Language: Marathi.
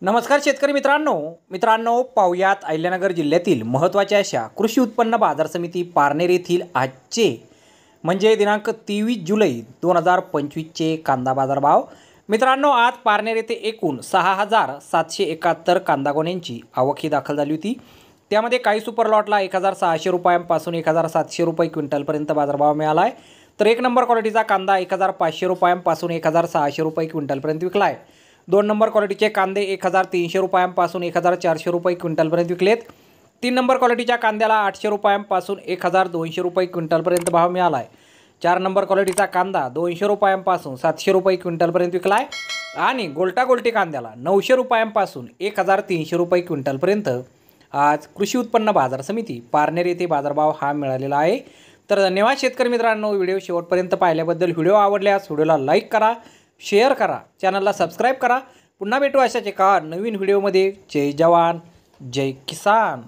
नमस्कार शेतकरी मित्रांनो पाहुयात अहिल्यानगर जिल्ह्यातील महत्त्वाच्या अशा कृषी उत्पन्न बाजार समिती पारनेर येथील आजचे म्हणजे दिनांक 23 जुलै 2025चे कांदा बाजार भाव। मित्रांनो, आज पारनेर येथे एकूण 6771 कांदा गोण्यांची आवक ही दाखल झाली होती। त्यामध्ये काही सुपर लॉटला 1600 रुपयांपासून 1700 रुपये क्विंटलपर्यंत बाजारभाव मिळाला आहे, तर एक नंबर क्वालिटीचा कांदा 1500 रुपयांपासून 1600 रुपये क्विंटलपर्यंत विकला आहे। 2 नंबर क्वालिटीचे कांदे 1300 रुपयांपासून 1400 रुपये क्विंटलपर्यंत विकलेत। 3 नंबर क्वालिटीच्या कांद्याला 800 रुपयांपासून 1200 रुपये क्विंटलपर्यंत भाव मिळाला आहे। 4 नंबर क्वालिटीचा कांदा 200 रुपयांपासून 700 रुपये क्विंटलपर्यंत विकला आहे आणि गोल्टी कांद्याला 900 रुपयांपासून 1300 रुपये क्विंटलपर्यंत आज कृषी उत्पन्न बाजार समिती पारनेर येथे बाजारभाव हा मिळालेला आहे। तर धन्यवाद शेतकरी मित्रांनो, व्हिडिओ शेवटपर्यंत पाहिल्याबद्दल। व्हिडिओ आवडल्यास व्हिडिओला लाईक करा, शेअर करा, चॅनलला सबस्क्राईब करा। पुन्हा भेटू अशाच एका नवीन व्हिडिओमध्ये। जय जवान जय किसान।